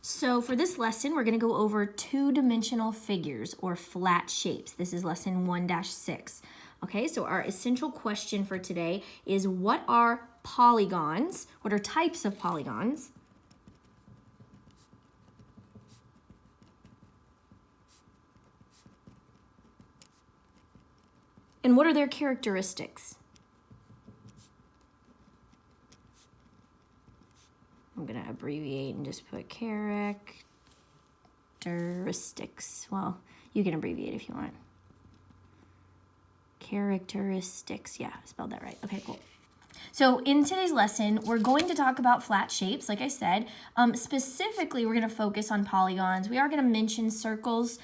So for this lesson, we're going to go over two-dimensional figures or flat shapes. This is lesson 1-6. Okay, so our essential question for today is what are polygons? What are types of polygons? And what are their characteristics? I'm going to abbreviate and just put characteristics. Well, you can abbreviate if you want. Characteristics. Yeah, I spelled that right. Okay, cool. So in today's lesson, we're going to talk about flat shapes, like I said. Specifically, we're going to focus on polygons. We are going to mention circles,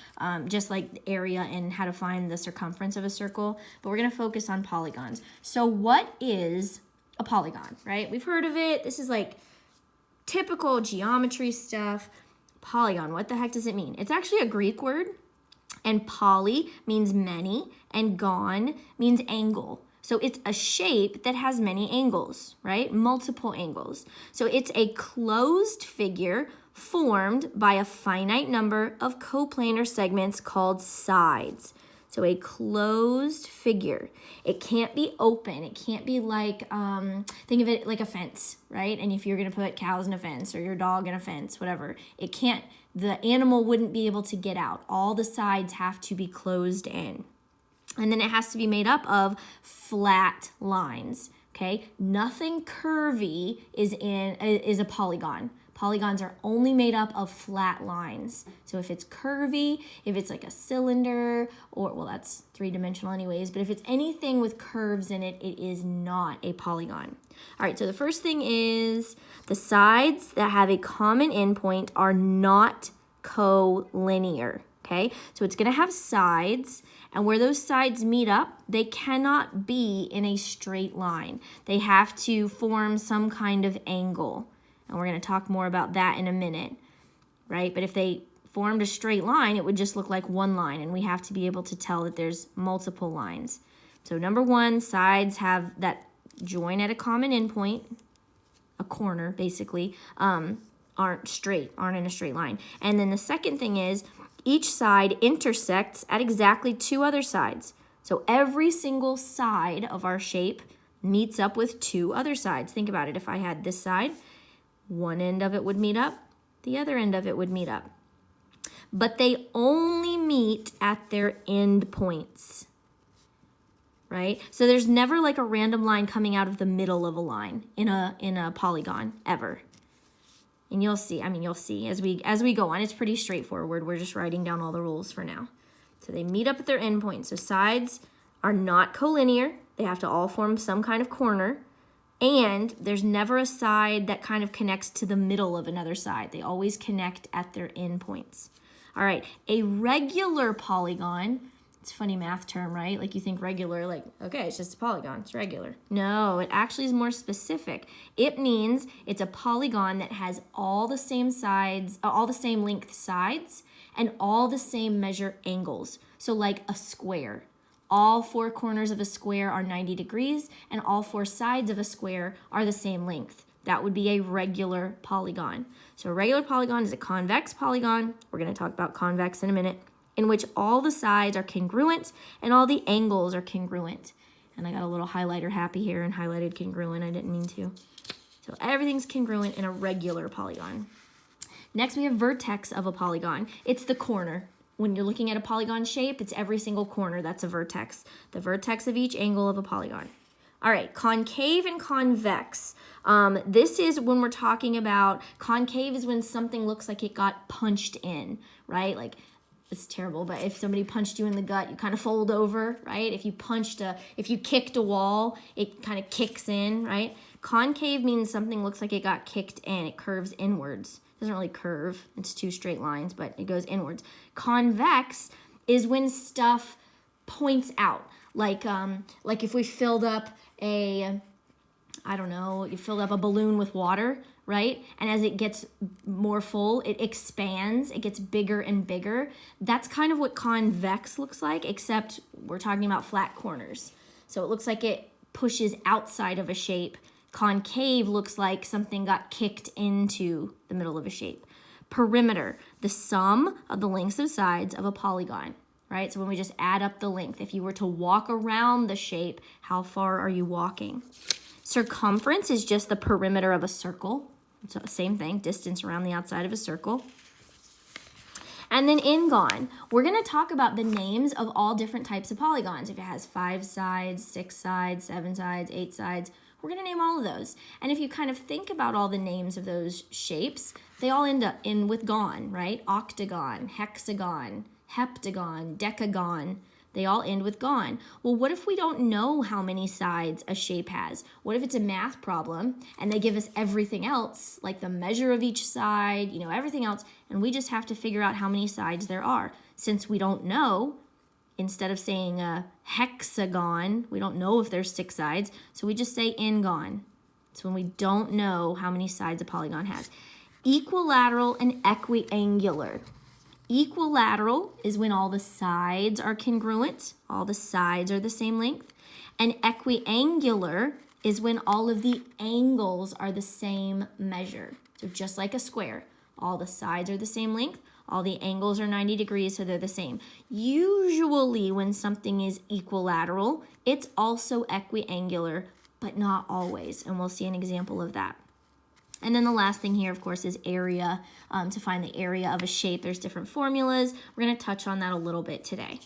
just like the area and how to find the circumference of a circle, but we're going to focus on polygons. So what is a polygon, right? We've heard of it. This is like typical geometry stuff. Polygon, what the heck does it mean? It's actually a Greek word, and poly means many, and gon means angle. So it's a shape that has many angles, right? Multiple angles. So it's a closed figure formed by a finite number of coplanar segments called sides. So a closed figure. It can't be open. It can't be like, think of it like a fence, right? And if you're going to put cows in a fence or your dog in a fence, whatever, it can't, the animal wouldn't be able to get out. All the sides have to be closed in. And then it has to be made up of flat lines, okay? Nothing curvy is a polygon. Polygons are only made up of flat lines. So if it's curvy, if it's like a cylinder, or, well, that's three-dimensional anyways, but if it's anything with curves in it, it is not a polygon. All right, so the first thing is the sides that have a common endpoint are not collinear, okay? So it's gonna have sides, and where those sides meet up, they cannot be in a straight line. They have to form some kind of angle. And we're going to talk more about that in a minute, right? But if they formed a straight line, it would just look like one line, and we have to be able to tell that there's multiple lines. So number one, sides have that join at a common endpoint, a corner basically, aren't in a straight line. And then the second thing is each side intersects at exactly two other sides. So every single side of our shape meets up with two other sides. Think about it. If I had this side, one end of it would meet up, the other end of it would meet up. But they only meet at their end points, right? So there's never like a random line coming out of the middle of a line in a polygon, ever. And you'll see as we go on. It's pretty straightforward. We're just writing down all the rules for now. So they meet up at their end points. So sides are not collinear. They have to all form some kind of corner. And there's never a side that kind of connects to the middle of another side. They always connect at their endpoints. All right, a regular polygon, it's a funny math term, right? Like you think regular, like, okay, it's just a polygon, it's regular. No, it actually is more specific. It means it's a polygon that has all the same sides, all the same length sides, and all the same measure angles. So like a square. All four corners of a square are 90 degrees, and all four sides of a square are the same length. That would be a regular polygon. So a regular polygon is a convex polygon. We're going to talk about convex in a minute, in which all the sides are congruent and all the angles are congruent. And I got a little highlighter happy here and highlighted congruent. I didn't mean to. So everything's congruent in a regular polygon. Next, we have vertex of a polygon. It's the corner. When you're looking at a polygon shape, it's every single corner. That's a vertex. The vertex of each angle of a polygon. All right, concave and convex. This is when we're talking about, concave is when something looks like it got punched in, right? Like, it's terrible, but if somebody punched you in the gut, you kind of fold over, right? If you kicked a wall, it kind of kicks in, right? Concave means something looks like it got kicked in. It curves inwards. Doesn't really curve, it's two straight lines, but it goes inwards. Convex is when stuff points out, like if we filled up you filled up a balloon with water, right? And as it gets more full, it expands, it gets bigger and bigger. That's kind of what convex looks like, except we're talking about flat corners. So it looks like it pushes outside of a shape. Concave looks like something got kicked into the middle of a shape. Perimeter, the sum of the lengths of sides of a polygon, right? So when we just add up the length, if you were to walk around the shape, how far are you walking? Circumference is just the perimeter of a circle. So same thing, distance around the outside of a circle. And then Ingon, we're going to talk about the names of all different types of polygons. If it has 5 sides, 6 sides, 7 sides, 8 sides, we're going to name all of those. And if you kind of think about all the names of those shapes, they all end up in with gon, right? Octagon, hexagon, heptagon, decagon. They all end with gon. Well, what if we don't know how many sides a shape has? What if it's a math problem and they give us everything else, like the measure of each side, everything else, and we just have to figure out how many sides there are? Since we don't know, instead of saying a hexagon, we don't know if there's 6 sides, so we just say ingon. It's when we don't know how many sides a polygon has. Equilateral and equiangular. Equilateral is when all the sides are congruent, all the sides are the same length. And equiangular is when all of the angles are the same measure. So just like a square, all the sides are the same length, all the angles are 90 degrees, so they're the same. Usually when something is equilateral, it's also equiangular, but not always, and we'll see an example of that. And then the last thing here, of course, is area. To find the area of a shape, there's different formulas. We're going to touch on that a little bit today.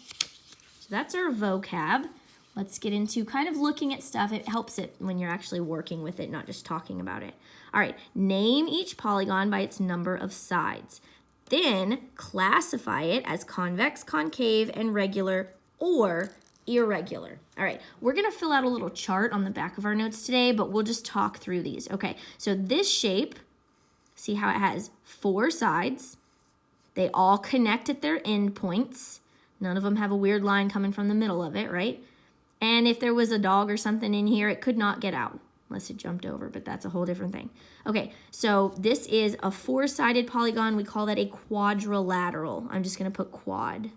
So that's our vocab. Let's get into kind of looking at stuff. It helps it when you're actually working with it, not just talking about it. All right, name each polygon by its number of sides. Then classify it as convex, concave, and regular, or irregular. All right, we're going to fill out a little chart on the back of our notes today, but we'll just talk through these. Okay, so this shape, see how it has 4 sides. They all connect at their end points. None of them have a weird line coming from the middle of it, right? And if there was a dog or something in here, it could not get out unless it jumped over, but that's a whole different thing. Okay, so this is a 4-sided polygon. We call that a quadrilateral. I'm just going to put quad.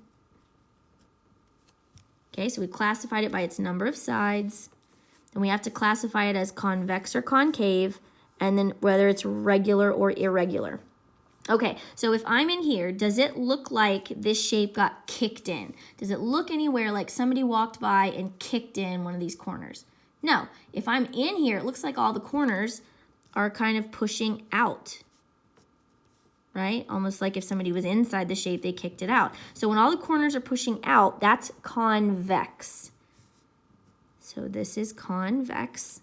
Okay, so we classified it by its number of sides. Then we have to classify it as convex or concave, and then whether it's regular or irregular. Okay, so if I'm in here, does it look like this shape got kicked in? Does it look anywhere like somebody walked by and kicked in one of these corners? No. If I'm in here, it looks like all the corners are kind of pushing out, right? Almost like if somebody was inside the shape, they kicked it out. So when all the corners are pushing out, that's convex. So this is convex.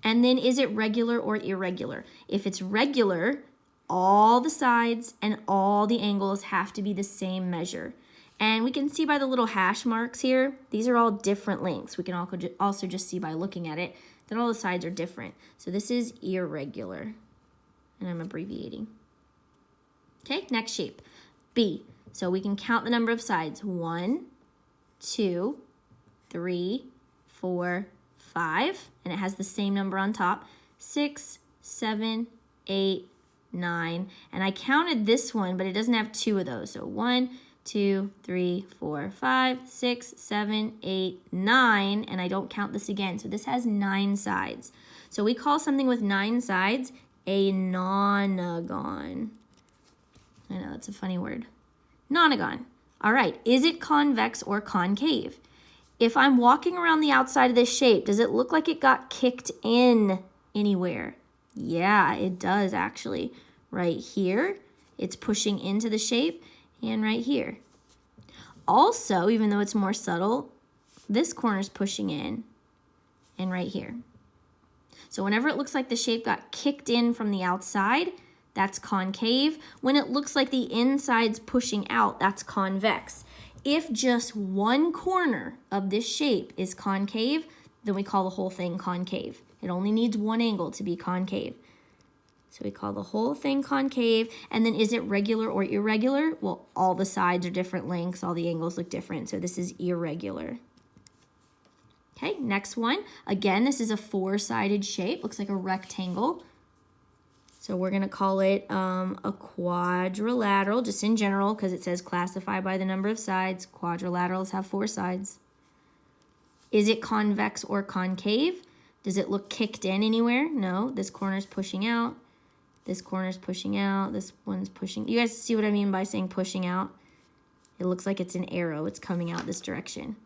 And then is it regular or irregular? If it's regular, all the sides and all the angles have to be the same measure. And we can see by the little hash marks here, these are all different lengths. We can also just see by looking at it that all the sides are different. So this is irregular, and I'm abbreviating. Okay, next shape, B. So we can count the number of sides. 1, 2, 3, 4, 5, and it has the same number on top. 6, 7, 8, 9, and I counted this one, but it doesn't have 2 of those. So 1, 2, 3, 4, 5, 6, 7, 8, 9, and I don't count this again. So this has 9 sides. So we call something with 9 sides a nonagon. I know, that's a funny word. Nonagon. All right, is it convex or concave? If I'm walking around the outside of this shape, does it look like it got kicked in anywhere? Yeah, it does actually. Right here, it's pushing into the shape, and right here. Also, even though it's more subtle, this corner's pushing in, and right here. So whenever it looks like the shape got kicked in from the outside, that's concave. When it looks like the inside's pushing out, that's convex. If just one corner of this shape is concave, then we call the whole thing concave. It only needs one angle to be concave. So we call the whole thing concave. And then is it regular or irregular? Well, all the sides are different lengths. All the angles look different. So this is irregular. Okay, next one. Again, this is a 4-sided shape. Looks like a rectangle. So we're going to call it a quadrilateral, just in general, because it says classify by the number of sides. Quadrilaterals have 4 sides. Is it convex or concave? Does it look kicked in anywhere? No, this corner's pushing out. This corner's pushing out. This one's pushing. You guys see what I mean by saying pushing out? It looks like it's an arrow. It's coming out this direction.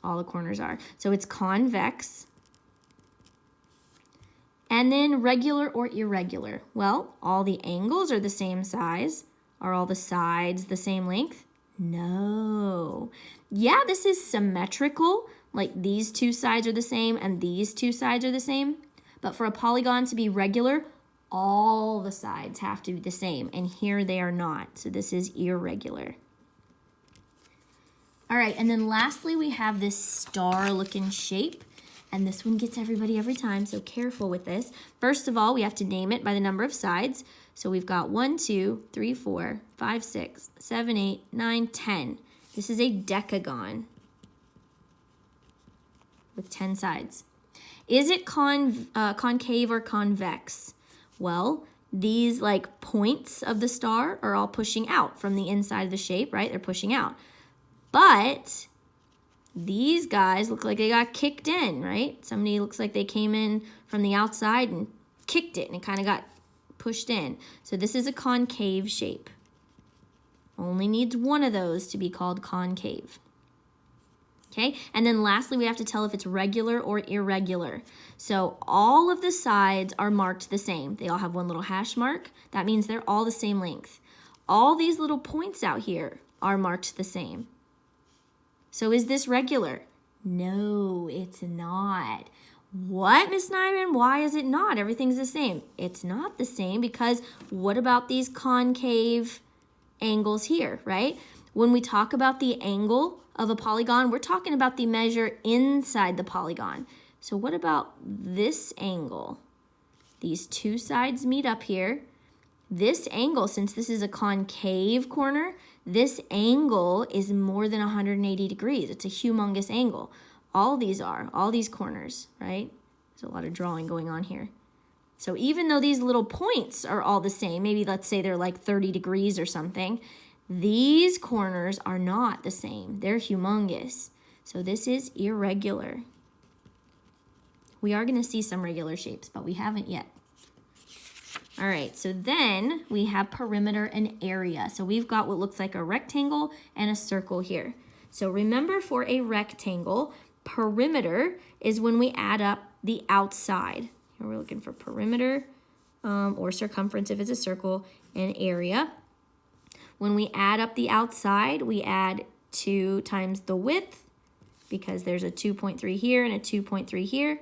All the corners are. So it's convex. And then regular or irregular. Well, all the angles are the same size. Are all the sides the same length? No. Yeah, this is symmetrical. Like these two sides are the same and these two sides are the same. But for a polygon to be regular, all the sides have to be the same. And here they are not. So this is irregular. All right, and then lastly, we have this star-looking shape. And this one gets everybody every time, so careful with this. First of all, we have to name it by the number of sides. So we've got 1, 2, 3, 4, 5, 6, 7, 8, 9, 10. This is a decagon with 10 sides. Is it concave or convex? Well, these like points of the star are all pushing out from the inside of the shape, right? They're pushing out. But these guys look like they got kicked in, right? Somebody looks like they came in from the outside and kicked it and it kind of got pushed in. So this is a concave shape. Only needs one of those to be called concave. Okay, and then lastly, we have to tell if it's regular or irregular. So all of the sides are marked the same. They all have one little hash mark. That means they're all the same length. All these little points out here are marked the same. So is this regular? No, it's not. What, Miss Nyman? Why is it not? Everything's the same. It's not the same because what about these concave angles here, right? When we talk about the angle of a polygon, we're talking about the measure inside the polygon. So what about this angle? These two sides meet up here. This angle, since this is a concave corner, this angle is more than 180 degrees. It's a humongous angle. All these corners, right? There's a lot of drawing going on here. So even though these little points are all the same, maybe let's say they're like 30 degrees or something, these corners are not the same. They're humongous. So this is irregular. We are going to see some regular shapes, but we haven't yet. All right, so then we have perimeter and area. So we've got what looks like a rectangle and a circle here. So remember, for a rectangle, perimeter is when we add up the outside. Here we're looking for perimeter or circumference if it's a circle, and area. When we add up the outside, we add 2 times the width because there's a 2.3 here and a 2.3 here.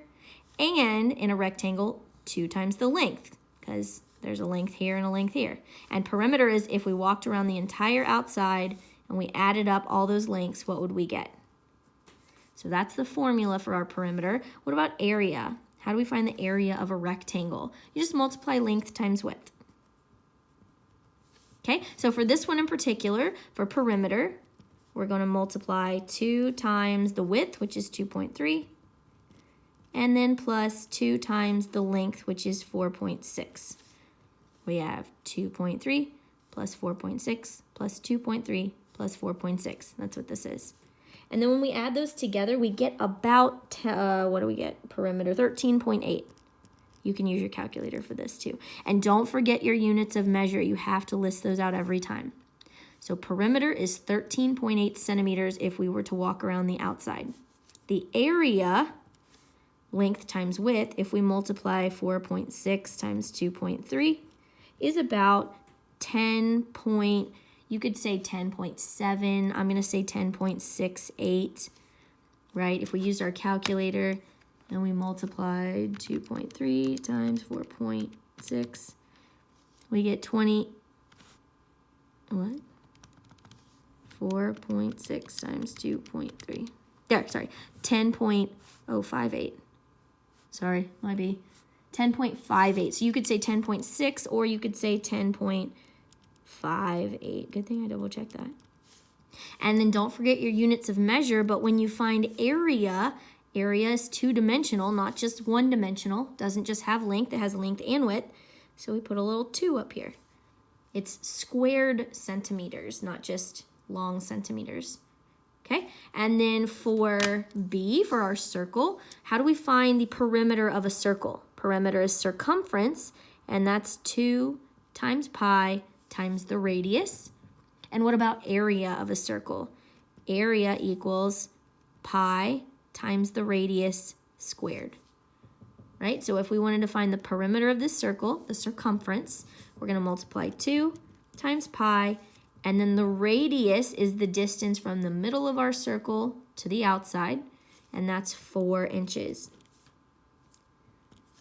And in a rectangle, 2 times the length because there's a length here and a length here. And perimeter is if we walked around the entire outside and we added up all those lengths, what would we get? So that's the formula for our perimeter. What about area? How do we find the area of a rectangle? You just multiply length times width. Okay, so for this one in particular, for perimeter, we're going to multiply 2 times the width, which is 2.3, and then plus 2 times the length, which is 4.6. We have 2.3 plus 4.6 plus 2.3 plus 4.6. That's what this is. And then when we add those together, we get about, what do we get? Perimeter, 13.8. You can use your calculator for this too. And don't forget your units of measure. You have to list those out every time. So perimeter is 13.8 centimeters if we were to walk around the outside. The area, length times width, if we multiply 4.6 times 2.3, is about 10 you could say 10.7. I'm going to say 10.68, right? If we used our calculator and we multiplied 2.3 times 4.6, we get 4.6 times 2.3. There, sorry, 10.058. Sorry, might be 10.58. So you could say 10.6 or you could say 10.58. Good thing I double checked that. And then don't forget your units of measure, but when you find area is two-dimensional, not just one-dimensional. Doesn't just have length, it has length and width. So we put a little 2 up here. It's squared centimeters, not just long centimeters. Okay, and then for B, for our circle, how do we find the perimeter of a circle? Perimeter is circumference, and that's 2 times pi times the radius. And what about area of a circle? Area equals pi times the radius squared, right? So if we wanted to find the perimeter of this circle, the circumference, we're going to multiply 2 times pi, and then the radius is the distance from the middle of our circle to the outside, and that's 4 inches.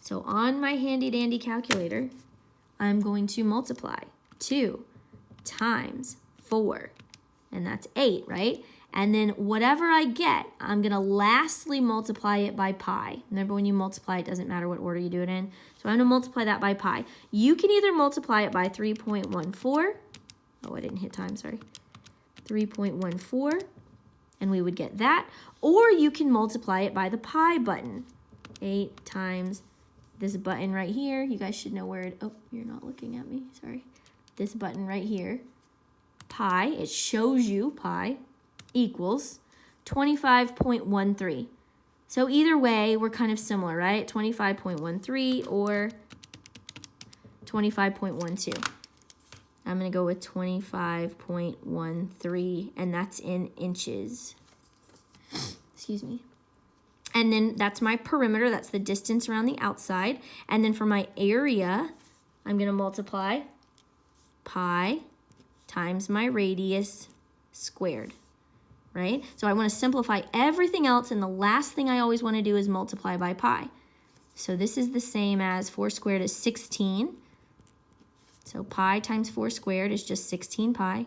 So on my handy dandy calculator, I'm going to multiply 2 times 4, and that's 8, right? And then whatever I get, I'm going to lastly multiply it by pi. Remember, when you multiply, it doesn't matter what order you do it in. So I'm going to multiply that by pi. You can either multiply it by 3.14. Oh, I didn't hit time, sorry. 3.14, and we would get that. Or you can multiply it by the pi button. 8 times this button right here. You guys should know where it, oh, you're not looking at me, sorry. This button right here. Pi, it shows you pi equals 25.13. So either way, we're kind of similar, right? 25.13 or 25.12. I'm going to go with 25.13, and that's in inches. Excuse me. And then that's my perimeter. That's the distance around the outside. And then for my area, I'm going to multiply pi times my radius squared, right? So I want to simplify everything else, and the last thing I always want to do is multiply by pi. So this is the same as 4 squared is 16. So pi times 4 squared is just 16 pi.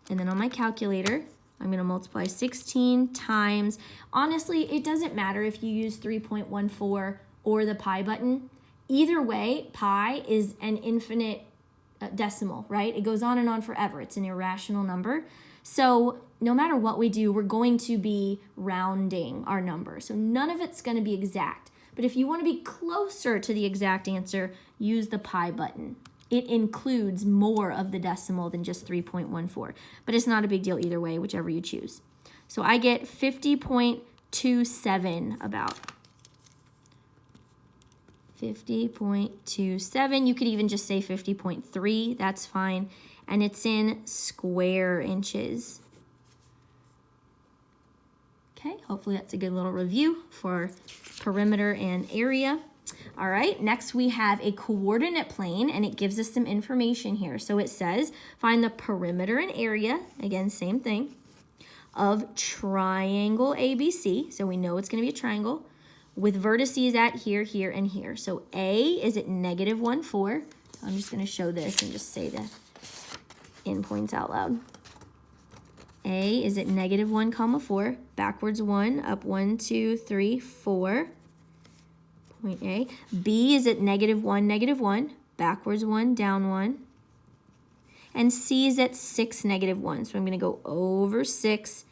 And then on my calculator, I'm going to multiply 16 times. Honestly, it doesn't matter if you use 3.14 or the pi button. Either way, pi is an infinite decimal, right? It goes on and on forever. It's an irrational number. So no matter what we do, we're going to be rounding our number. So none of it's going to be exact. But if you want to be closer to the exact answer, use the pi button. It includes more of the decimal than just 3.14, but it's not a big deal either way, whichever you choose. So I get 50.27 about. 50.27, you could even just say 50.3, that's fine. And it's in square inches. Okay, hopefully that's a good little review for perimeter and area. All right, next we have a coordinate plane, and it gives us some information here. So it says, find the perimeter and area, again, same thing, of triangle ABC. So we know it's going to be a triangle with vertices at here, here, and here. So A is at -1, 4. I'm just going to show this and just say the endpoints out loud. A is at -1, 4, backwards 1, up 1, 2, 3, 4. Point A. B is at -1, 1, backwards 1, down 1. And C is at 6, -1. So I'm going to go over 6,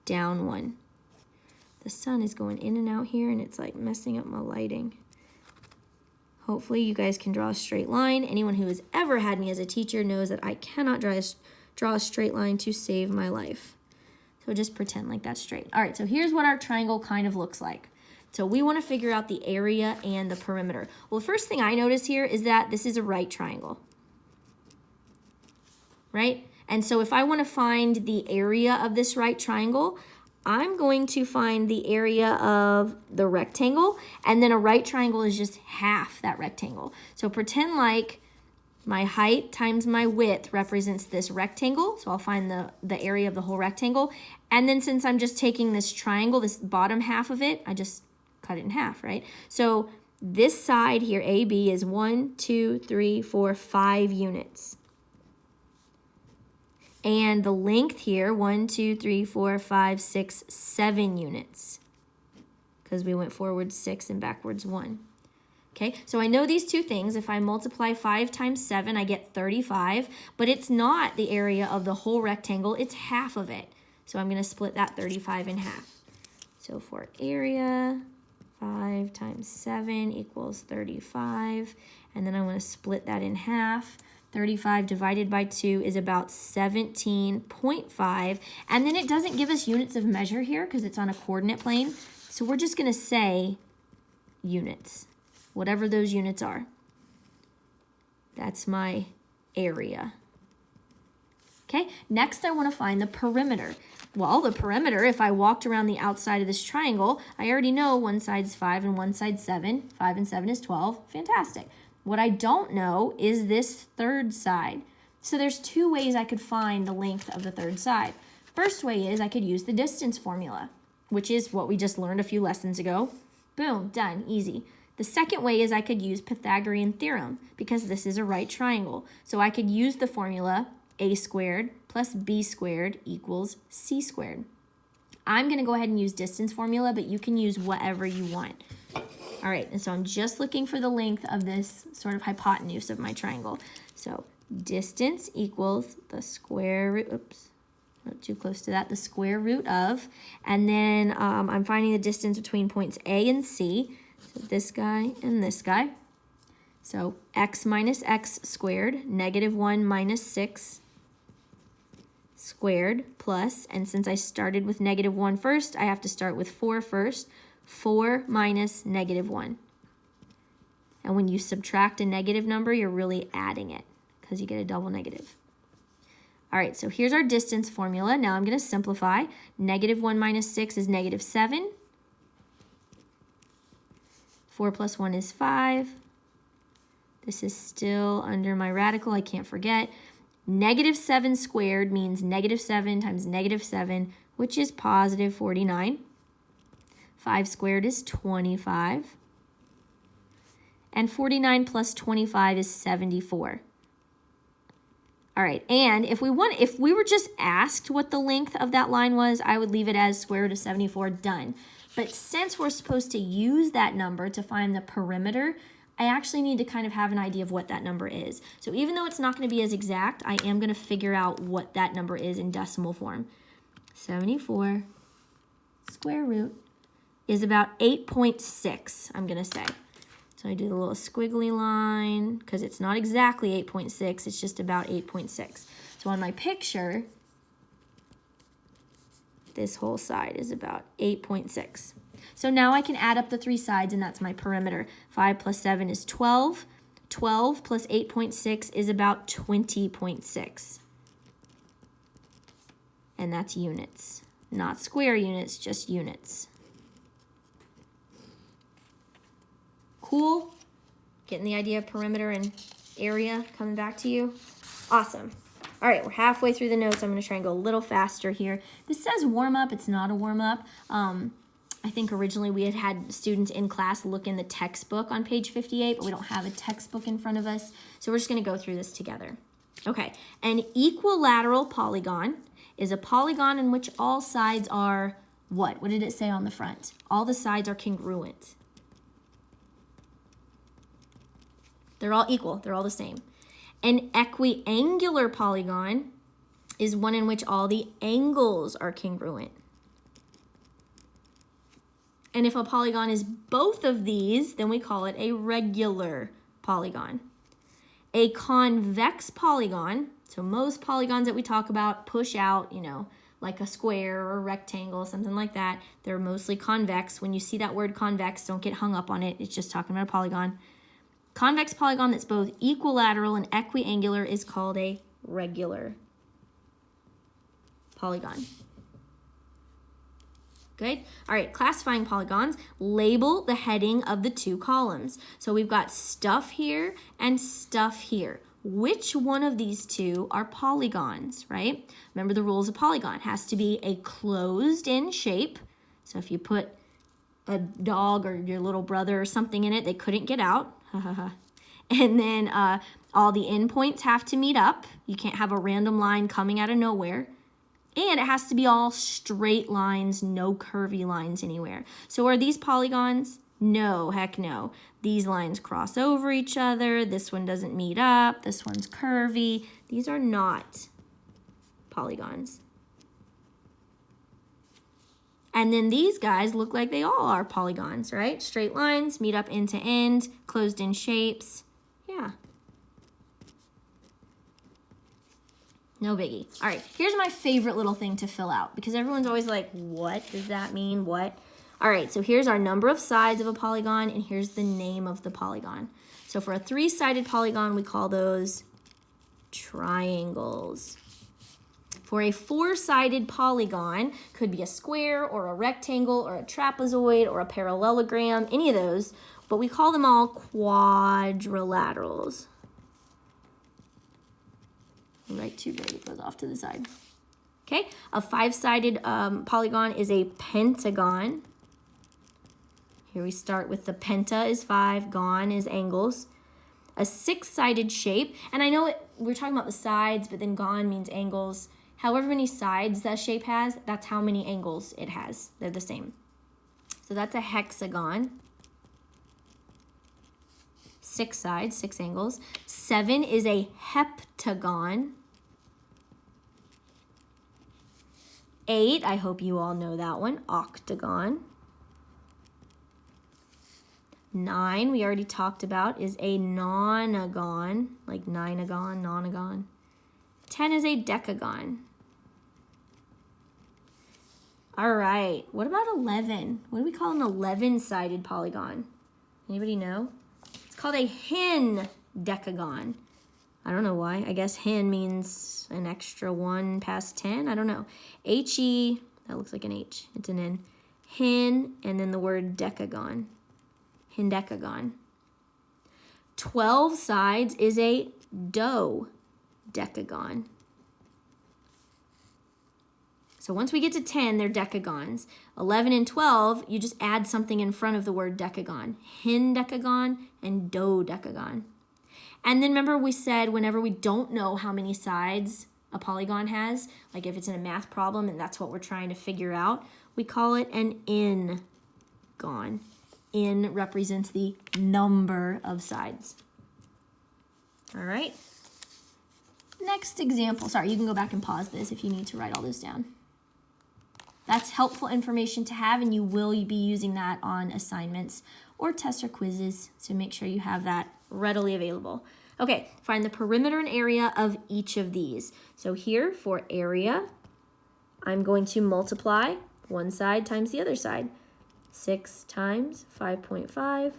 down 1. The sun is going in and out here, and it's like messing up my lighting. Hopefully you guys can draw a straight line. Anyone who has ever had me as a teacher knows that I cannot draw a straight line to save my life. So just pretend like that's straight. All right, so here's what our triangle kind of looks like. So we want to figure out the area and the perimeter. Well, the first thing I notice here is that this is a right triangle, right? And so if I want to find the area of this right triangle, I'm going to find the area of the rectangle, and then a right triangle is just half that rectangle. So pretend like my height times my width represents this rectangle, so I'll find the area of the whole rectangle. And then since I'm just taking this triangle, this bottom half of it, I just cut it in half, right? So this side here, AB, is 1, 2, 3, 4, 5 units. And the length here, 1, 2, 3, 4, 5, 6, 7 units. Because we went forward 6 and backwards 1. Okay, so I know these two things. If I multiply 5 times 7, I get 35. But it's not the area of the whole rectangle. It's half of it. So I'm going to split that 35 in half. So for area, 5 times 7 equals 35. And then I'm going to split that in half. 35 divided by 2 is about 17.5. And then it doesn't give us units of measure here because it's on a coordinate plane. So we're just going to say units, whatever those units are. That's my area. Okay, next I want to find the perimeter. Well, the perimeter, if I walked around the outside of this triangle, I already know one side's 5 and one side's 7. 5 and 7 is 12. Fantastic. What I don't know is this third side. So there's two ways I could find the length of the third side. First way is I could use the distance formula, which is what we just learned a few lessons ago. Boom, done, easy. The second way is I could use Pythagorean Theorem because this is a right triangle. So I could use the formula a squared plus b squared equals c squared. I'm going to go ahead and use distance formula, but you can use whatever you want. All right, and so I'm just looking for the length of this sort of hypotenuse of my triangle. So distance equals the square root, oops, not too close to that, the square root of, and then I'm finding the distance between points A and C, so this guy and this guy. So x minus x squared, -1 minus 6 squared plus, and since I started with -1 first, I have to start with 4 first, 4 minus -1. And when you subtract a negative number, you're really adding it because you get a double negative. All right, so here's our distance formula. Now I'm going to simplify. -1 minus 6 is -7. 4 plus 1 is 5. This is still under my radical, I can't forget. -7 squared means -7 times -7, which is positive 49. 5 squared is 25. And 49 plus 25 is 74. All right, and if we were just asked what the length of that line was, I would leave it as square root of 74, done. But since we're supposed to use that number to find the perimeter, I actually need to kind of have an idea of what that number is. So even though it's not going to be as exact, I am going to figure out what that number is in decimal form. 74 square root is about 8.6, I'm going to say. So I do the little squiggly line because it's not exactly 8.6, it's just about 8.6. So on my picture, this whole side is about 8.6. So now I can add up the three sides, and that's my perimeter. 5 plus 7 is 12. 12 plus 8.6 is about 20.6. And that's units. Not square units, just units. Cool? Getting the idea of perimeter and area coming back to you? Awesome. All right, we're halfway through the notes. I'm going to try and go a little faster here. This says warm-up. It's not a warm-up. I think originally we had students in class look in the textbook on page 58, but we don't have a textbook in front of us. So we're just going to go through this together. Okay, an equilateral polygon is a polygon in which all sides are what? What did it say on the front? All the sides are congruent. They're all equal. They're all the same. An equiangular polygon is one in which all the angles are congruent. And if a polygon is both of these, then we call it a regular polygon. A convex polygon, so most polygons that we talk about push out, you know, like a square or a rectangle, something like that. They're mostly convex. When you see that word convex, don't get hung up on it. It's just talking about a polygon. Convex polygon that's both equilateral and equiangular is called a regular polygon. Good. All right, classifying polygons, label the heading of the two columns. So we've got stuff here and stuff here. Which one of these two are polygons, right? Remember the rules of polygon. It has to be a closed-in shape. So if you put a dog or your little brother or something in it, they couldn't get out. And then all the endpoints have to meet up. You can't have a random line coming out of nowhere. And it has to be all straight lines, no curvy lines anywhere. So are these polygons? No, heck no. These lines cross over each other. This one doesn't meet up. This one's curvy. These are not polygons. And then these guys look like they all are polygons, right? Straight lines, meet up end to end, closed in shapes. Yeah. No biggie. All right, here's my favorite little thing to fill out because everyone's always like, what does that mean? What? All right, so here's our number of sides of a polygon and here's the name of the polygon. So for a three-sided polygon, we call those triangles. For a four-sided polygon, could be a square or a rectangle or a trapezoid or a parallelogram, any of those, but we call them all quadrilaterals. Right, two great, goes off to the side. Okay, a five-sided polygon is a pentagon. Here we start with the penta is 5, gon is angles. A six-sided shape, and I know we're talking about the sides, but then gon means angles. However many sides that shape has, that's how many angles it has. They're the same. So that's a hexagon. 6 sides, 6 angles. 7 is a heptagon. 8, I hope you all know that one, octagon. 9, we already talked about, is a nonagon, like ninagon, nonagon. 10 is a decagon. All right, what about 11? What do we call an 11-sided polygon? Anybody know? It's called a hendecagon. I don't know why. I guess hen means an extra 1 past 10. I don't know. H-E, that looks like an H. It's an N. Hen, and then the word decagon. Hendecagon. 12 sides is a dodecagon. So once we get to 10, they're decagons. 11 and 12, you just add something in front of the word decagon. Hendecagon and dodecagon. And then remember we said whenever we don't know how many sides a polygon has, like if it's in a math problem and that's what we're trying to figure out, we call it an n-gon. N represents the number of sides. All right. Next example. Sorry, you can go back and pause this if you need to write all this down. That's helpful information to have, and you will be using that on assignments or tests or quizzes, so make sure you have that readily available. Okay, find the perimeter and area of each of these. So here for area, I'm going to multiply one side times the other side. 6 times 5.5,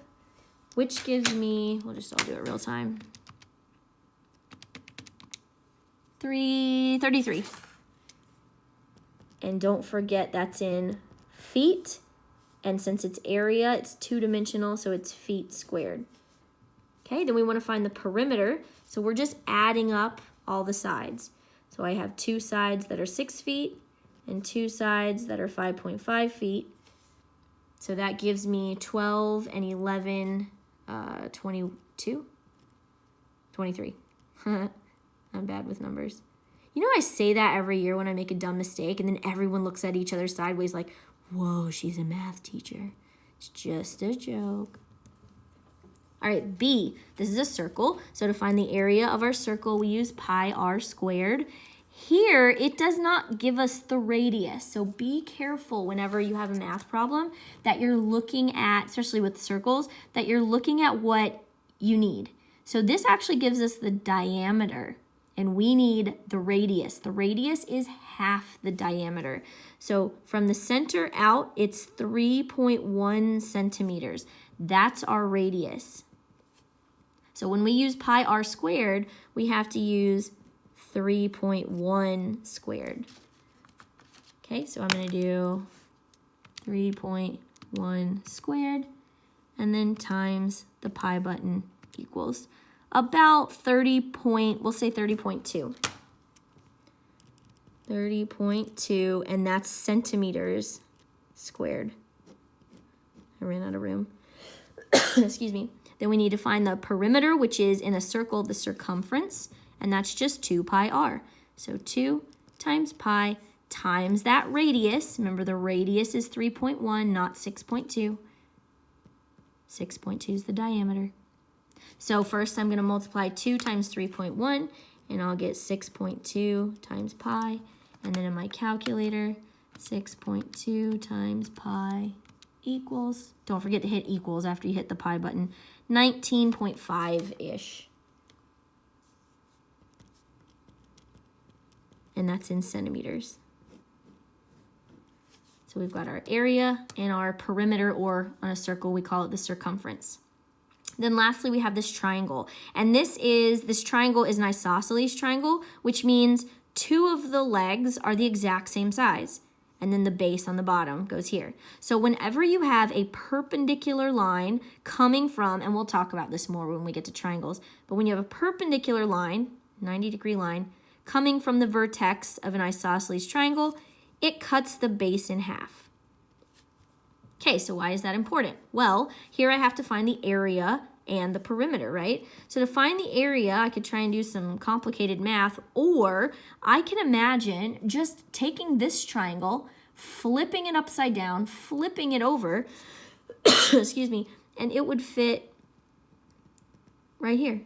which gives me, I'll do it real time, 33. And don't forget that's in feet, and since it's area, it's two-dimensional, so it's feet squared. Okay, then we want to find the perimeter, so we're just adding up all the sides. So I have 2 sides that are 6 feet and 2 sides that are 5.5 feet. So that gives me 12 and 11, 22, 23. I'm bad with numbers. You know, I say that every year when I make a dumb mistake, and then everyone looks at each other sideways like, whoa, she's a math teacher. It's just a joke. All right, B, this is a circle. So to find the area of our circle, we use pi r squared. Here, it does not give us the radius, so be careful whenever you have a math problem that you're looking at, especially with circles, that you're looking at what you need. So this actually gives us the diameter, and we need the radius. The radius is half the diameter. So from the center out, it's 3.1 centimeters. That's our radius. So when we use pi r squared, we have to use 3.1 squared. Okay, so I'm going to do 3.1 squared, and then times the pi button equals about 30.2. 30.2, and that's centimeters squared. I ran out of room. Excuse me. Then we need to find the perimeter, which is in a circle, the circumference, and that's just 2 pi r. So 2 times pi times that radius. Remember, the radius is 3.1, not 6.2. 6.2 is the diameter. So first I'm going to multiply 2 times 3.1, and I'll get 6.2 times pi. And then in my calculator, 6.2 times pi equals, don't forget to hit equals after you hit the pi button, 19.5-ish. And that's in centimeters. So we've got our area and our perimeter, or on a circle, we call it the circumference. Then lastly, we have this triangle. And this triangle is an isosceles triangle, which means two of the legs are the exact same size. And then the base on the bottom goes here. So whenever you have a perpendicular line coming from, and we'll talk about this more when we get to triangles, but when you have a perpendicular line, 90-degree line, coming from the vertex of an isosceles triangle, it cuts the base in half. Okay, so why is that important? Well, here I have to find the area and the perimeter, right? So to find the area, I could try and do some complicated math, or I can imagine just taking this triangle, flipping it upside down, flipping it over, excuse me, and it would fit right here,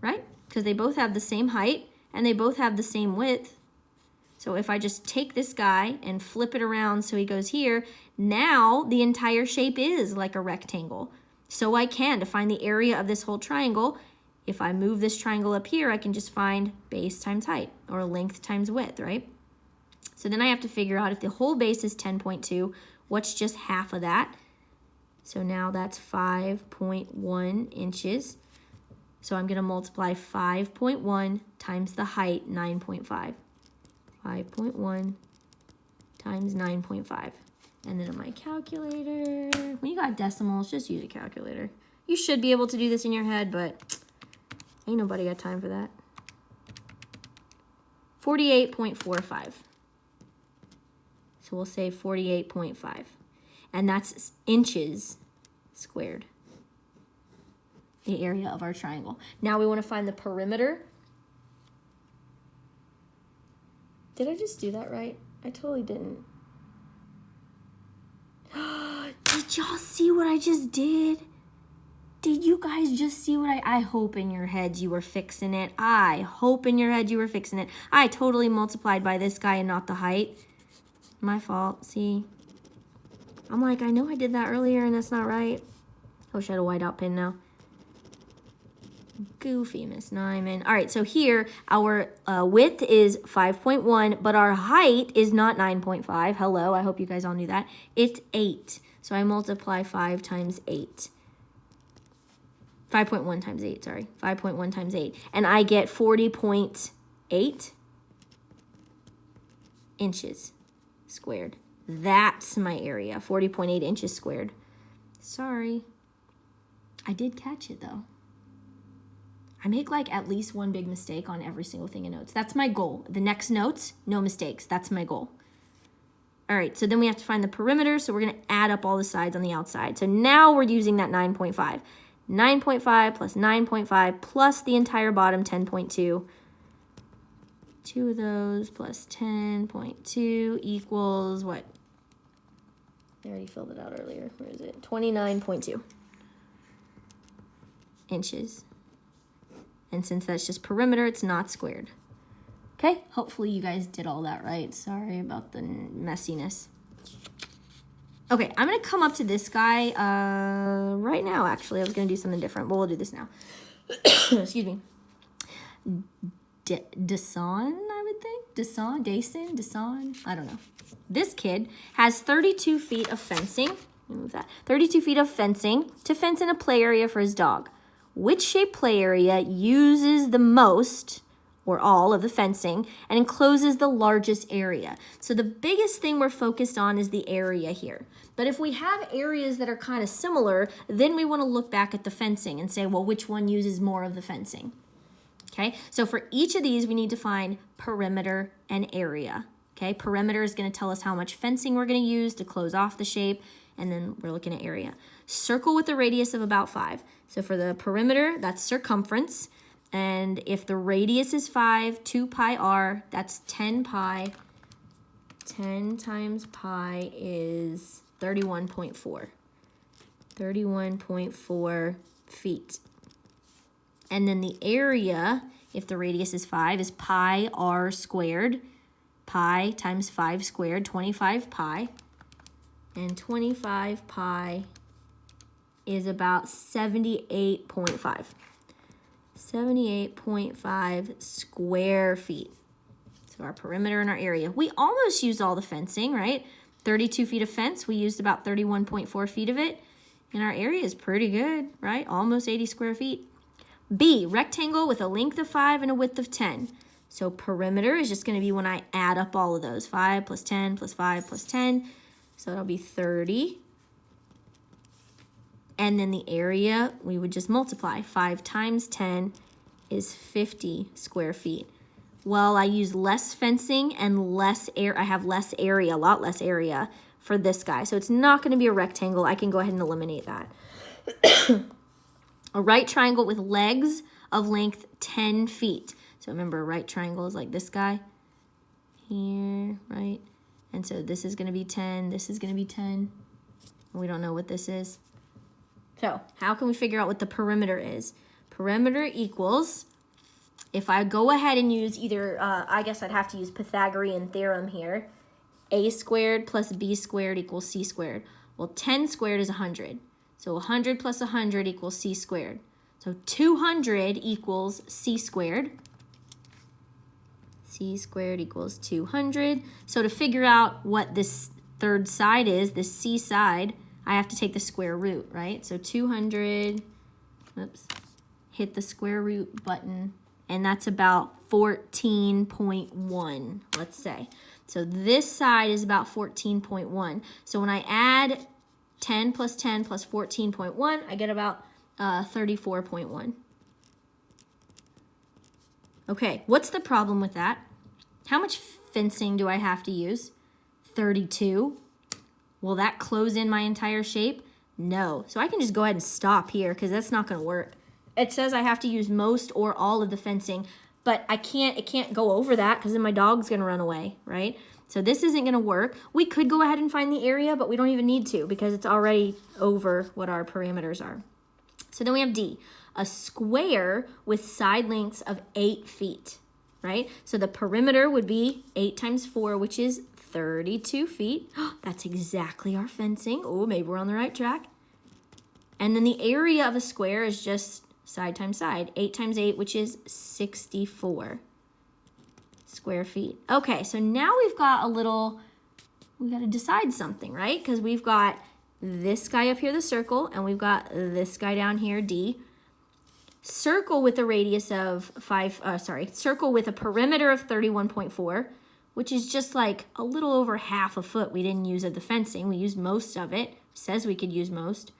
right? Because they both have the same height and they both have the same width. So if I just take this guy and flip it around so he goes here, now the entire shape is like a rectangle. So I can, to find the area of this whole triangle, if I move this triangle up here, I can just find base times height, or length times width, right? So then I have to figure out if the whole base is 10.2, what's just half of that? So now that's 5.1 inches. So I'm going to multiply 5.1 times the height, 9.5. 5.1 times 9.5. And then on my calculator, when you got decimals, just use a calculator. You should be able to do this in your head, but ain't nobody got time for that. 48.45. So we'll say 48.5. And that's inches squared, the area of our triangle. Now we want to find the perimeter. Did I just do that right? I totally didn't. Did y'all see what I just did? Did you guys just see what I hope in your heads you were fixing it. I hope in your head you were fixing it. I totally multiplied by this guy and not the height. My fault, see? I'm like, I know I did that earlier and that's not right. I wish I had a whiteout pen now. Goofy Miss Nyman. All right, so here our width is 5.1, but our height is not 9.5. Hello, I hope you guys all knew that. It's 8. So I multiply 5 times 8. 5.1 times 8, sorry. 5.1 times 8. And I get 40.8 inches squared. That's my area, 40.8 inches squared. Sorry. I did catch it, though. I make like at least one big mistake on every single thing in notes. That's my goal. The next notes, no mistakes. That's my goal. All right, so then we have to find the perimeter. So we're going to add up all the sides on the outside. So now we're using that 9.5. 9.5 plus 9.5 plus the entire bottom, 10.2. 2 of those plus 10.2 equals what? I already filled it out earlier. Where is it? 29.2 inches. And since that's just perimeter, it's not squared. Okay, hopefully you guys did all that right. Sorry about the messiness. Okay, I'm going to come up to this guy right now, actually. I was going to do something different, but we'll do this now. Excuse me. Deson, I would think? Deson? I don't know. This kid has 32 feet of fencing. Let me move that. 32 feet of fencing to fence in a play area for his dog. Which shape play area uses the most or all of the fencing and encloses the largest area? So the biggest thing we're focused on is the area here. But if we have areas that are kind of similar, then we want to look back at the fencing and say, well, which one uses more of the fencing? Okay, so for each of these, we need to find perimeter and area. Okay, perimeter is going to tell us how much fencing we're going to use to close off the shape, and then we're looking at area. Circle with a radius of about 5. So for the perimeter, that's circumference. And if the radius is 5, 2 pi r, that's 10 pi. 10 times pi is 31.4. 31.4 feet. And then the area, if the radius is 5, is pi r squared. Pi times 5 squared, 25 pi. And 25 pi is about 78.5. 78.5 square feet. So our perimeter and our area. We almost used all the fencing, right? 32 feet of fence. We used about 31.4 feet of it. And our area is pretty good, right? Almost 80 square feet. B, rectangle with a length of 5 and a width of 10. So perimeter is just going to be when I add up all of those. 5 plus 10 plus 5 plus 10. So that'll be 30. And then the area, we would just multiply. 5 times 10 is 50 square feet. Well, I use less fencing and less air. I have less area, a lot less area for this guy. So it's not going to be a rectangle. I can go ahead and eliminate that. A right triangle with legs of length 10 feet. So remember, a right triangle is like this guy here, right? And so this is going to be 10. This is going to be 10. We don't know what this is. So how can we figure out what the perimeter is? Perimeter equals, if I go ahead and use either, I guess I'd have to use Pythagorean Theorem here. A squared plus B squared equals C squared. Well, 10 squared is 100. So 100 plus 100 equals C squared. So 200 equals C squared. C squared equals 200. So to figure out what this third side is, this C side, I have to take the square root, right? So 200, oops, hit the square root button, and that's about 14.1, let's say. So this side is about 14.1. So when I add 10 plus 10 plus 14.1, I get about 34.1. Okay, what's the problem with that? How much fencing do I have to use? 32. Will that close in my entire shape? No. So I can just go ahead and stop here because that's not going to work. It says I have to use most or all of the fencing, but it can't go over that because then my dog's going to run away, right? So this isn't going to work. We could go ahead and find the area, but we don't even need to because it's already over what our parameters are. So then we have D, a square with side lengths of 8 feet, right? So the perimeter would be 8 times 4, which is 32 feet. That's exactly our fencing. Oh, maybe we're on the right track. And then the area of a square is just side times side. 8 times 8, which is 64 square feet. Okay, so now we've got we got to decide something, right? Because we've got this guy up here, the circle, and we've got this guy down here, D. Circle with a radius of circle with a perimeter of 31.4, which is just like a little over half a foot we didn't use of the fencing. We used most of it. It says we could use most.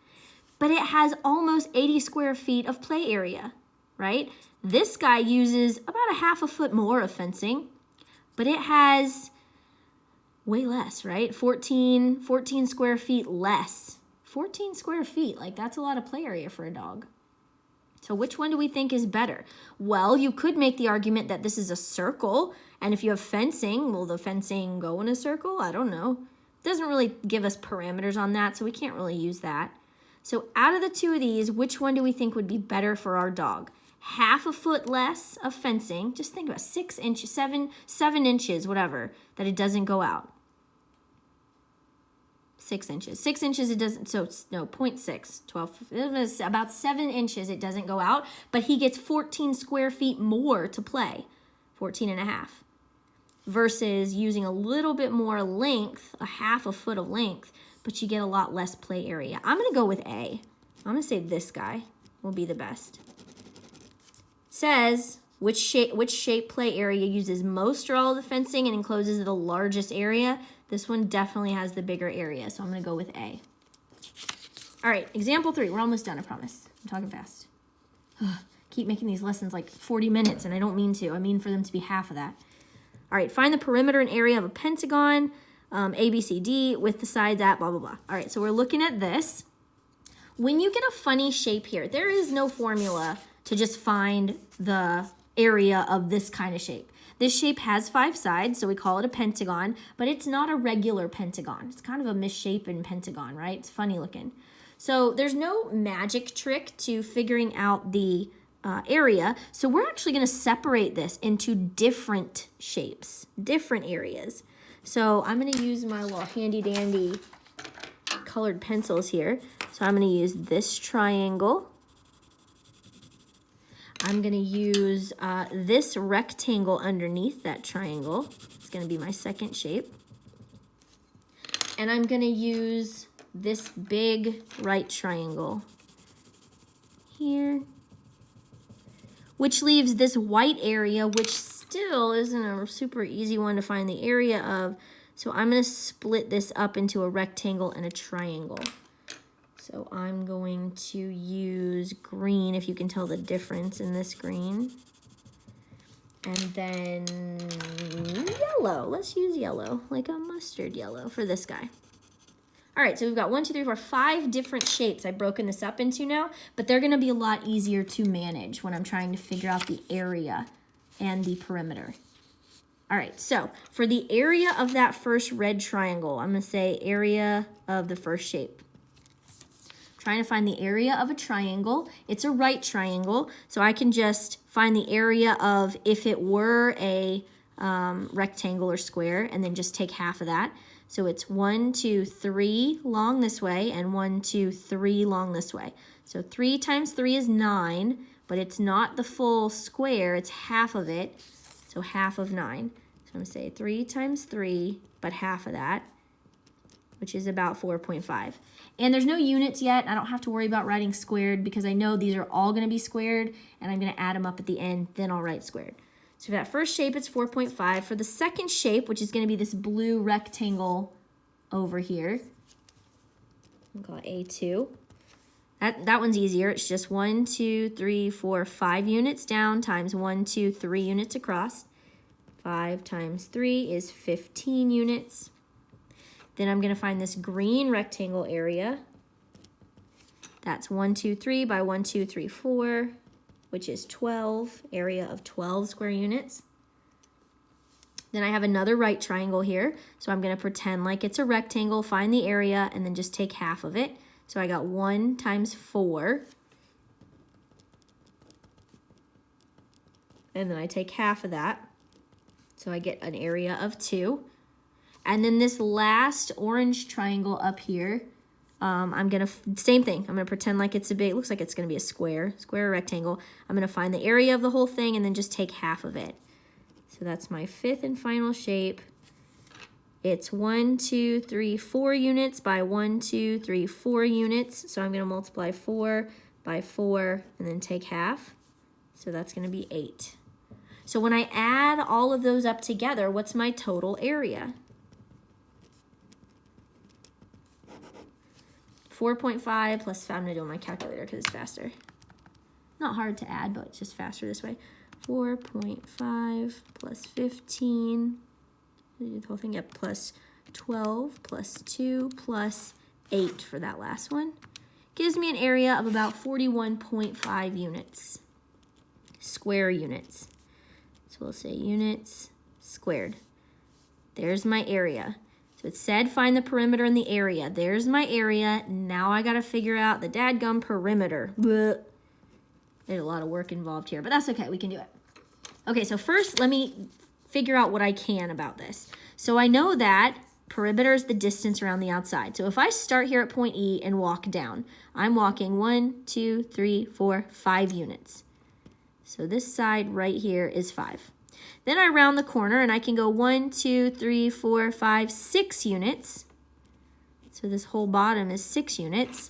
But it has almost 80 square feet of play area, right? This guy uses about a half a foot more of fencing, but it has way less, right? 14 square feet less. 14 square feet, like that's a lot of play area for a dog. So which one do we think is better? Well, you could make the argument that this is a circle, and if you have fencing, will the fencing go in a circle? I don't know. It doesn't really give us parameters on that, so we can't really use that. So out of the two of these, which one do we think would be better for our dog? Half a foot less of fencing, just think about 6 inches, 7 inches, whatever, that it doesn't go out. 6 inches. 6 inches it doesn't, so no, 0.6, 12, it was about 7 inches it doesn't go out, but he gets 14 square feet more to play, 14 and a half, versus using a little bit more length, a half a foot of length, but you get a lot less play area. I'm going to go with A. I'm going to say this guy will be the best. Says which shape play area uses most or all of the fencing and encloses the largest area. This one definitely has the bigger area, so I'm going to go with A. All right, example 3. We're almost done, I promise. I'm talking fast. Keep making these lessons like 40 minutes, and I don't mean to. I mean for them to be half of that. All right, find the perimeter and area of a pentagon, A, B, C, D, with the sides at blah, blah, blah. All right, so we're looking at this. When you get a funny shape here, there is no formula to just find the area of this kind of shape. This shape has 5 sides, so we call it a pentagon, but it's not a regular pentagon. It's kind of a misshapen pentagon, right? It's funny looking. So there's no magic trick to figuring out the area, so we're actually going to separate this into different shapes, different areas. So I'm going to use my little handy-dandy colored pencils here. So I'm going to use this triangle. I'm going to use this rectangle underneath that triangle. It's going to be my second shape. And I'm going to use this big right triangle here, which leaves this white area, which still isn't a super easy one to find the area of. So I'm going to split this up into a rectangle and a triangle. So I'm going to use green, if you can tell the difference in this green. And then yellow. Let's use yellow, like a mustard yellow for this guy. All right, so we've got 1, 2, 3, 4, 5 different shapes I've broken this up into now, but they're gonna be a lot easier to manage when I'm trying to figure out the area and the perimeter. All right, so for the area of that first red triangle, I'm gonna say area of the first shape. Trying to find the area of a triangle. It's a right triangle, so I can just find the area of if it were a rectangle or square, and then just take half of that. So it's 1, 2, 3 long this way, and 1, 2, 3 long this way. So 3 times 3 is 9, but it's not the full square, it's half of it, so half of 9. So I'm gonna say 3 times 3, but half of that, which is about 4.5. And there's no units yet. I don't have to worry about writing squared because I know these are all gonna be squared, and I'm gonna add them up at the end, then I'll write squared. So for that first shape, it's 4.5. For the second shape, which is gonna be this blue rectangle over here, I'll call it A2. That one's easier. It's just 1, 2, 3, 4, 5 units down times 1, 2, 3 units across. 5 times 3 is 15 units. Then I'm gonna find this green rectangle area. That's 1, 2, 3 by 1, 2, 3, 4, which is 12, area of 12 square units. Then I have another right triangle here, so I'm gonna pretend like it's a rectangle, find the area, and then just take half of it. So I got 1 times 4. And then I take half of that. So I get an area of 2. And then this last orange triangle up here, I'm gonna, same thing. I'm gonna pretend like it's a big, looks like it's gonna be a square or rectangle. I'm gonna find the area of the whole thing and then just take half of it. So that's my fifth and final shape. It's 1, 2, 3, 4 units by 1, 2, 3, 4 units. So I'm gonna multiply 4 by 4 and then take half. So that's gonna be 8. So when I add all of those up together, what's my total area? 4.5 plus, I'm gonna do it on my calculator because it's faster. Not hard to add, but it's just faster this way. 4.5 plus 15, do the whole thing up, plus 12 plus 2 plus 8 for that last one. Gives me an area of about 41.5 units, square units. So we'll say units squared. There's my area. So it said find the perimeter and the area. There's my area. Now I gotta figure out the dadgum perimeter. Blech. There's a lot of work involved here, but that's okay, we can do it. Okay, so first let me figure out what I can about this. So I know that perimeter is the distance around the outside. So if I start here at point E and walk down, I'm walking 1, 2, 3, 4, 5 units. So this side right here is 5. Then I round the corner and I can go 1, 2, 3, 4, 5, 6 units. So this whole bottom is 6 units.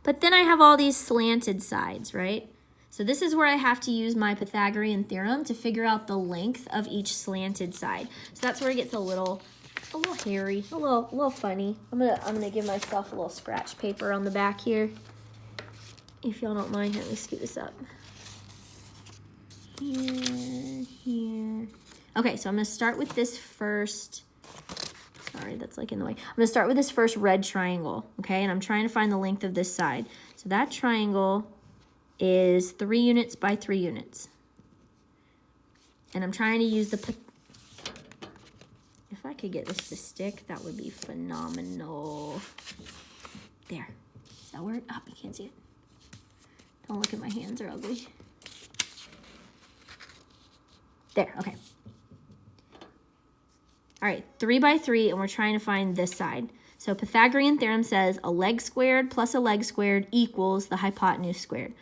But then I have all these slanted sides, right? So this is where I have to use my Pythagorean theorem to figure out the length of each slanted side. So that's where it gets a little hairy, a little funny. I'm gonna give myself a little scratch paper on the back here. If y'all don't mind, let me scoot this up. Here. Okay, so I'm gonna start with this first, sorry, that's like in the way. I'm gonna start with this first red triangle, okay? And I'm trying to find the length of this side. So that triangle is 3 units by 3 units. And I'm trying to use the, if I could get this to stick, that would be phenomenal. There, does that work? Oh, you can't see it. Don't look at my hands, they're ugly. There, okay. All right, 3 by 3, and we're trying to find this side. So Pythagorean theorem says a leg squared plus a leg squared equals the hypotenuse squared.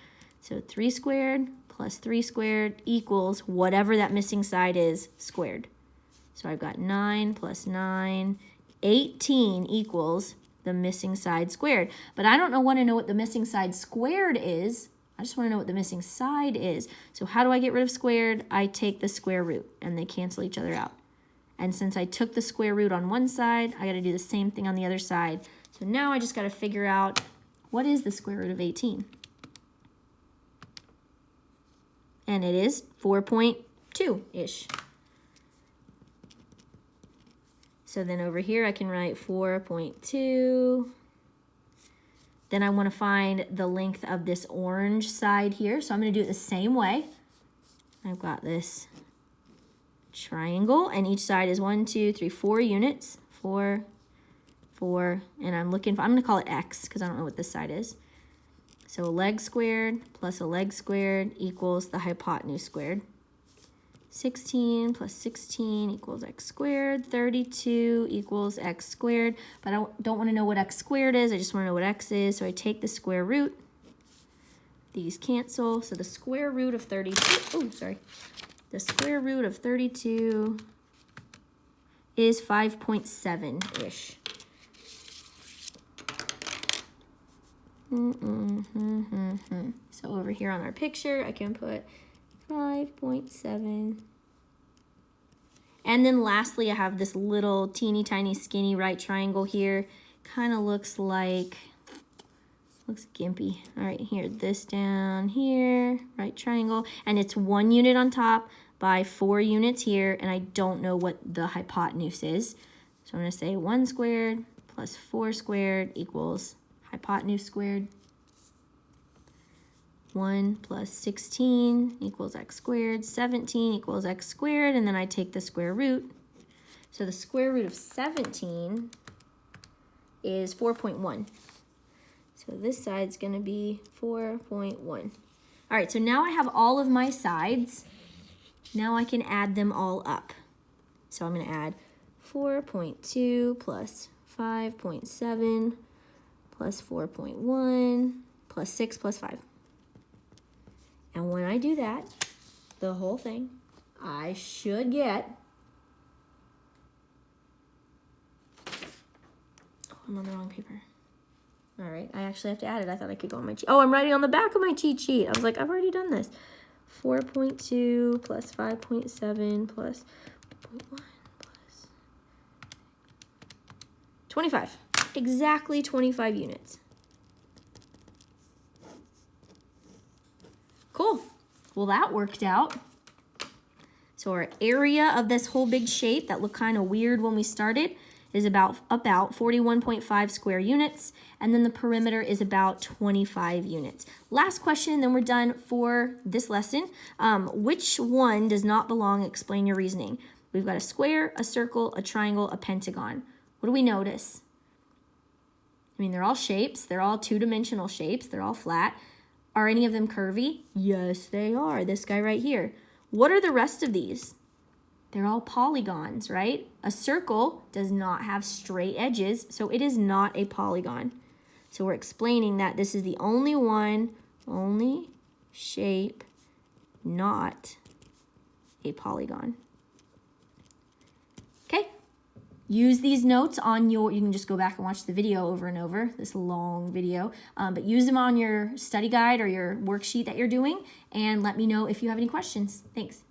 So 3 squared plus 3 squared equals whatever that missing side is squared. So I've got 9 plus 9, 18 equals the missing side squared. But I don't want to know what the missing side squared is. I just want to know what the missing side is. So how do I get rid of squared? I take the square root, and they cancel each other out. And since I took the square root on one side, I got to do the same thing on the other side. So now I just got to figure out, what is the square root of 18? And it is 4.2-ish. So then over here I can write 4.2. Then I want to find the length of this orange side here. So I'm going to do it the same way. I've got this triangle, and each side is 1, 2, 3, 4 units. 4, 4, and I'm going to call it x because I don't know what this side is. So a leg squared plus a leg squared equals the hypotenuse squared. 16 plus 16 equals x squared. 32 equals x squared. But I don't want to know what x squared is. I just want to know what x is. So I take the square root. These cancel. So the square root of 32, the square root of 32 is 5.7-ish. So over here on our picture, I can put 5.7. And then lastly, I have this little teeny tiny skinny right triangle here. Kind of looks gimpy. All right, here, this down here, right triangle. And it's 1 unit on top by 4 units here. And I don't know what the hypotenuse is. So I'm going to say 1 squared plus 4 squared equals hypotenuse squared. 1 plus 16 equals x squared. 17 equals x squared. And then I take the square root. So the square root of 17 is 4.1. So this side's going to be 4.1. All right, so now I have all of my sides. Now I can add them all up. So I'm going to add 4.2 plus 5.7 plus 4.1 plus 6 plus 5. And when I do that, the whole thing, I should get, I'm on the wrong paper. All right, I actually have to add it. I thought I could go on my cheat. Oh, I'm writing on the back of my cheat sheet. I was like, I've already done this. 4.2 plus 5.7 plus 0.1 plus 25. Exactly 25 units. Cool. Well, that worked out. So our area of this whole big shape that looked kind of weird when we started is about 41.5 square units, and then the perimeter is about 25 units. Last question, then we're done for this lesson. Which one does not belong? Explain your reasoning. We've got a square, a circle, a triangle, a pentagon. What do we notice? I mean, they're all shapes. They're all two-dimensional shapes. They're all flat. Are any of them curvy? Yes, they are. This guy right here. What are the rest of these? They're all polygons, right? A circle does not have straight edges, so it is not a polygon. So we're explaining that this is the only shape not a polygon. Okay. Use these notes on you can just go back and watch the video over and over, this long video, but use them on your study guide or your worksheet that you're doing, and let me know if you have any questions. Thanks.